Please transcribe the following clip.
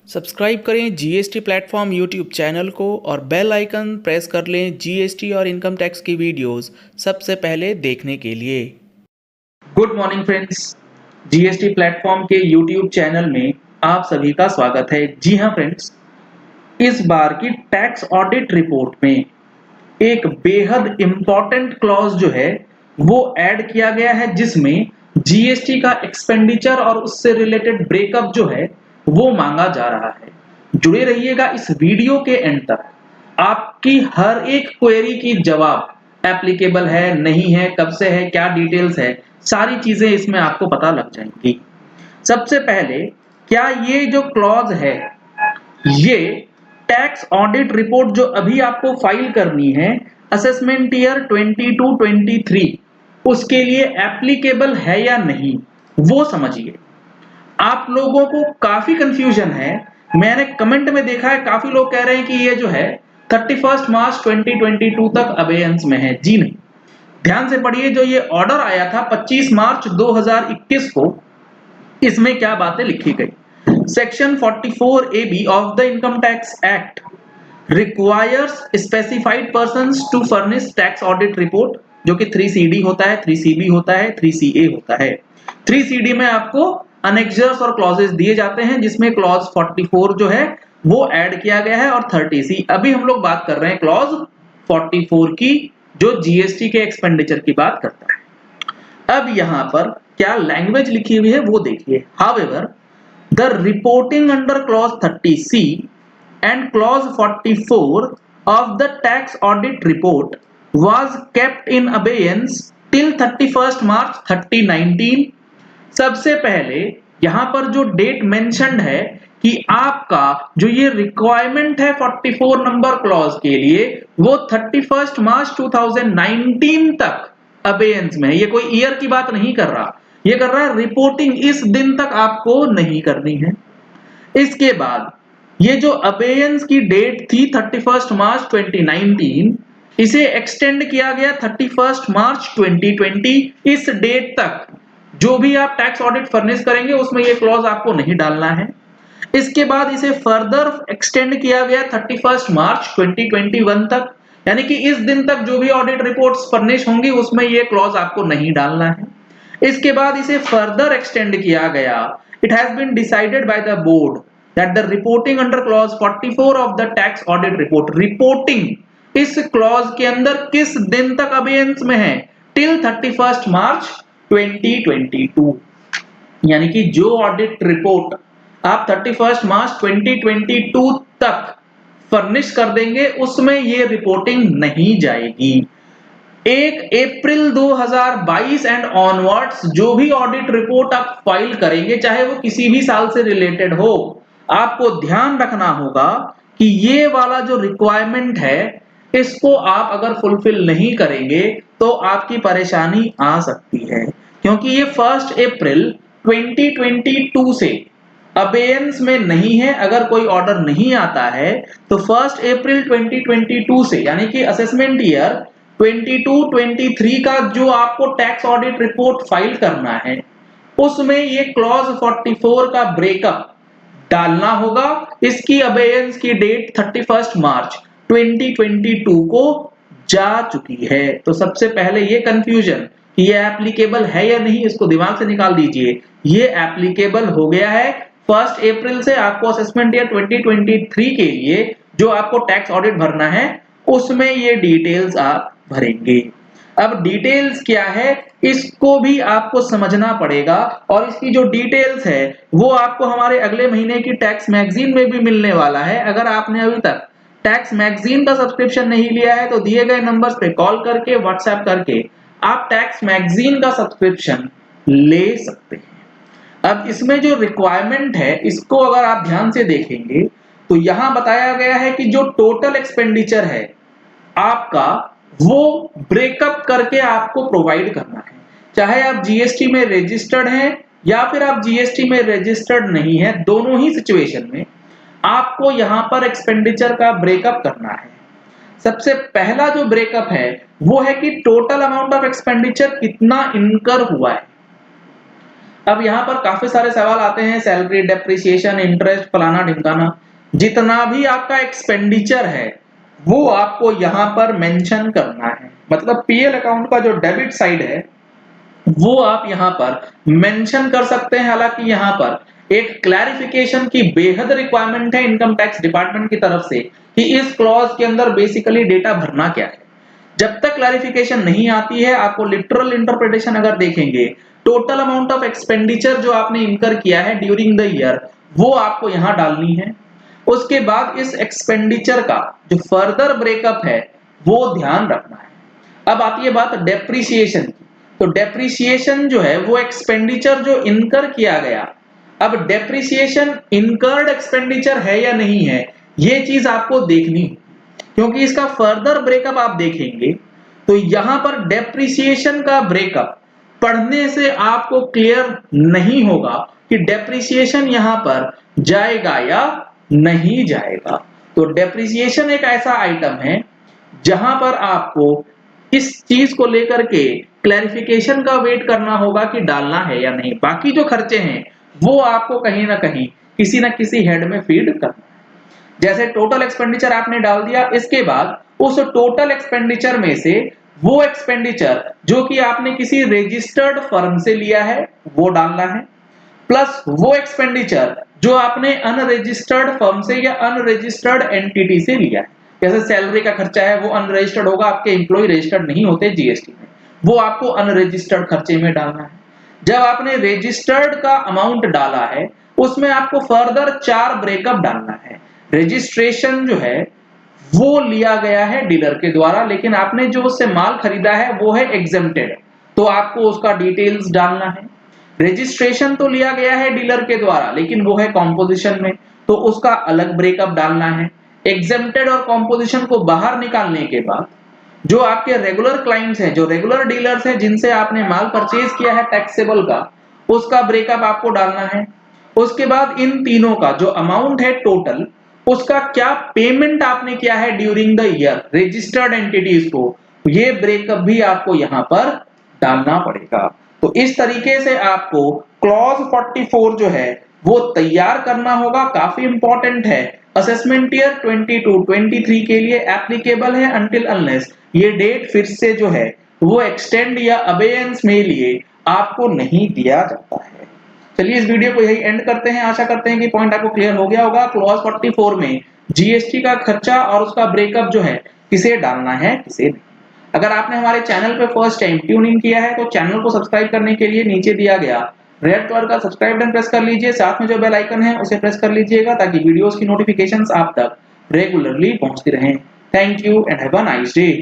Subscribe करें GST platform YouTube channel को और बेल आइकन प्रेस कर लें जीएसटी और इनकम टैक्स की वीडियोस सबसे पहले देखने के लिए। Good morning friends, GST platform के यूट्यूब चैनल में आप सभी का स्वागत है। जी हाँ फ्रेंड्स, इस बार की टैक्स ऑडिट रिपोर्ट में एक बेहद इंपॉर्टेंट क्लॉज जो है वो ऐड किया गया है, जिसमें जीएसटी का एक्सपेंडिचर और उससे रिलेटेड ब्रेकअप जो है वो मांगा जा रहा है। जुड़े रहिएगा इस वीडियो के एंड तक। आपकी हर एक क्वेरी की जवाब एप्लीकेबल है, नहीं है, कब से है, क्या डिटेल्स है, सारी चीजें इसमें आपको पता लग जाएंगी। सबसे पहले, क्या ये जो क्लॉज है ये टैक्स ऑडिट रिपोर्ट जो अभी आपको फाइल करनी है असेसमेंट ईयर 22-23 उसके लिए एप्लीकेबल है या नहीं, वो समझिए। आप लोगों को काफी कंफ्यूजन है। मैंने कमेंट में देखा है, काफी लोग कह रहे हैं कि ये जो है 31 मार्च 2022 तक अबेयंस में है। जी नहीं, ध्यान से पढ़िए। जो ये ऑर्डर आया था 25 मार्च 2021 को, इसमें क्या बातें लिखी गई। Section 44AB of the income tax act requires specified persons to furnish tax audit report, जो कि 3CD होता है, 3CB होता है, 3CA होता है। 3CD में आपको अनेक्सर्स और क्लॉजेस दिए जाते हैं, जिसमें क्लॉज 44 जो है वो ऐड किया गया है और 30C। अभी हम लोग बात कर रहे हैं क्लॉज 44 की, जो जीएसटी के एक्सपेंडिचर की बात करता है। अब यहां पर क्या लैंग्वेज लिखी हुई है वो देखिए। However, the reporting under clause 30C and clause 44 of the tax audit report was kept in abeyance till 31st March 2019। सबसे पहले यहां पर जो डेट मेंशन्ड है कि आपका जो ये रिक्वायरमेंट है 44 नंबर क्लॉज के लिए, वो 31 मार्च 2019 तक अबेयंस में है। ये कोई ईयर की बात नहीं कर रहा, ये कर रहा है रिपोर्टिंग इस दिन तक आपको नहीं करनी है। इसके बाद ये जो अबेयंस की डेट थी 31 मार्च 2019, इसे एक्सटेंड किया गया 31 मार्च 2020। इस डेट तक जो भी आप टैक्स ऑडिट फर्निश करेंगे उसमें ये क्लॉज आपको नहीं डालना है। इसके बाद इसे फर्दर एक्सटेंड किया गया 31 मार्च 2021 तक, यानी कि इस दिन तक जो भी ऑडिट रिपोर्ट्स फर्निश होंगी उसमें ये क्लॉज आपको नहीं डालना है। इसके बाद इसे फर्दर एक्सटेंड किया गया। It has been decided by the board that the reporting under clause 44 of the tax audit report, reporting इस क्लॉज के अंदर किस दिन तक अबेयंस में है, टिल 31 मार्च 2022। यानी कि जो ऑडिट रिपोर्ट आप 31 मार्च 2022 तक फर्निश कर देंगे उसमें ये रिपोर्टिंग नहीं जाएगी। 1 अप्रैल 2022 एंड ऑनवर्ड्स जो भी ऑडिट रिपोर्ट आप फाइल करेंगे, चाहे वो किसी भी साल से रिलेटेड हो, आपको ध्यान रखना होगा कि ये वाला जो रिक्वायरमेंट है इसको आप अगर फुलफिल नहीं करेंगे तो आपकी परेशानी आ सकती है, क्योंकि ये 1 अप्रैल 2022 से अबेयंस में नहीं है। अगर कोई ऑर्डर नहीं आता है तो 1 अप्रैल 2022 से, यानी कि असेसमेंट ईयर 22-23 का जो आपको टैक्स ऑडिट रिपोर्ट फाइल करना है उसमें ये क्लॉज 44 का ब्रेकअप डालना होगा। इसकी अबेयंस की डेट 31 मार्च 2022 को जा चुकी है। तो सबसे पहले ये कंफ्यूजन कि ये एप्लीकेबल है या नहीं, इसको दिमाग से निकाल दीजिए। ये एप्लीकेबल हो गया है। 1 अप्रैल से आपको असेसमेंट ईयर 2023 के लिए जो आपको टैक्स ऑडिट भरना है उसमें ये डिटेल्स आप भरेंगे। अब डिटेल्स क्या है इसको भी आपको समझना पड़ेगा, और इसकी जो डिटेल्स है वो आपको हमारे अगले महीने की टैक्स मैगजीन में भी मिलने वाला है। अगर आपने अभी तक टैक्स मैगजीन का सब्सक्रिप्शन नहीं लिया है तो दिए गए नंबर्स पे कॉल करके, व्हाट्सएप करके आप टैक्स मैगजीन का सब्सक्रिप्शन ले सकते हैं। अब इसमें जो रिक्वायरमेंट है इसको अगर आप ध्यान से देखेंगे तो यहां बताया गया है कि जो टोटल एक्सपेंडिचर है आपका वो ब्रेकअप करके आपको प्रोवाइड करना है। चाहे आप जीएसटी में रजिस्टर्ड हैं या फिर आप जीएसटी में रजिस्टर्ड नहीं है, दोनों ही सिचुएशन में आपको यहां पर एक्सपेंडिचर का ब्रेकअप करना है। सबसे पहला जो ब्रेकअप है वो है कि टोटल अमाउंट ऑफ एक्सपेंडिचर कितना इनकर हुआ है। अब यहाँ पर काफी सारे सवाल आते हैं, सैलरी, डेप्रिसिएशन, इंटरेस्ट, फलाना ढिमकाना, जितना भी आपका एक्सपेंडिचर है वो आपको यहाँ पर मेंशन करना है। मतलब पीएल अकाउंट का जो डेबिट साइड है वो आप यहाँ पर मेंशन कर सकते हैं। हालांकि यहाँ पर एक क्लैरिफिकेशन की बेहद रिक्वायरमेंट है इनकम टैक्स डिपार्टमेंट की तरफ से कि इस क्लॉज के अंदर बेसिकली डेटा भरना क्या है। जब तक क्लैरिफिकेशन नहीं आती है, आपको लिटरल इंटरप्रिटेशन अगर देखेंगे, टोटल अमाउंट ऑफ एक्सपेंडिचर जो आपने इनकर किया है ड्यूरिंग द ईयर वो आपको यहां डालनी है। उसके बाद इस एक्सपेंडिचर का जो फर्दर ब्रेकअप है वो ध्यान रखना है। अब आती है बात डेप्रिसिएशन की। तो डेप्रिसिएशन जो है वो एक्सपेंडिचर जो इनकर किया गया, अब डेप्रिसिएशन इनकर्ड एक्सपेंडिचर है या नहीं है ये चीज आपको देखनी है, क्योंकि इसका फर्दर ब्रेकअप आप देखेंगे तो यहां पर डेप्रिसिएशन का ब्रेकअप पढ़ने से आपको क्लियर नहीं होगा कि डेप्रिसिएशन यहां पर जाएगा या नहीं जाएगा। तो डेप्रिसिएशन एक ऐसा आइटम है जहां पर आपको इस चीज को लेकर के क्लैरिफिकेशन का वेट करना होगा कि डालना है या नहीं। बाकी जो खर्चे हैं वो आपको कहीं ना कहीं किसी ना किसी हेड में फीड करना है। जैसे टोटल एक्सपेंडिचर आपने डाल दिया, इसके बाद उस टोटल एक्सपेंडिचर में से वो एक्सपेंडिचर जो कि आपने किसी रजिस्टर्ड फर्म से लिया है वो डालना है, प्लस वो एक्सपेंडिचर जो आपने अनरजिस्टर्ड फर्म से या अनरजिस्टर्ड एंटिटी से लिया है। जैसे सैलरी का खर्चा है वो अनरजिस्टर्ड होगा, आपके एम्प्लॉय रजिस्टर्ड नहीं होते जीएसटी में, वो आपको अनरजिस्टर्ड खर्चे में डालना है। जब आपने रजिस्टर्ड का अमाउंट डाला है उसमें आपको फर्दर 4 ब्रेकअप डालना है। रजिस्ट्रेशन जो है वो लिया गया है डीलर के द्वारा, लेकिन आपने जो उससे माल खरीदा है वो है एग्जेम्प्टेड, तो आपको उसका डिटेल्स डालना है। रजिस्ट्रेशन तो लिया गया है डीलर के द्वारा लेकिन वो है कॉम्पोजिशन में, तो उसका अलग ब्रेकअप डालना है। एग्जेम्प्टेड और कॉम्पोजिशन को बाहर निकालने के बाद जो आपके रेगुलर क्लाइंट्स हैं, जो रेगुलर डीलर्स हैं जिनसे आपने माल परचेज किया है टैक्सेबल का, उसका ब्रेकअप आपको डालना है। उसके बाद इन तीनों का जो अमाउंट है टोटल, उसका क्या पेमेंट आपने किया है during the year registered entities को, ये ब्रेकअप भी आपको यहां पर डालना पड़ेगा। तो इस तरीके से आपको क्लॉज 44 जो है वो तैयार करना होगा। काफी इंपॉर्टेंट है, असेसमेंट ईयर 22-23 के लिए एप्लीकेबल है अनटिल अनलेस ये डेट फिर से जो है वो एक्सटेंड या अबेयंस में लिए आपको नहीं दिया जाता है। चलिए इस वीडियो को यही एंड करते हैं। आशा करते हैं कि पॉइंट आपको क्लियर हो गया होगा। क्लॉज 44 में जीएसटी का खर्चा और उसका ब्रेकअप जो है किसे डालना है किसे नहीं। अगर आपने हमारे चैनल पे फर्स्ट टाइम ट्यून इन किया है तो चैनल को सब्सक्राइब करने के लिए नीचे दिया गया रेड कलर का सब्सक्राइब बटन प्रेस कर लीजिए, साथ में जो बेल आइकन है उसे प्रेस कर लीजिएगा ताकि वीडियोस की नोटिफिकेशंस आप तक रेगुलरली पहुंचती रहें। Thank you and have a nice day.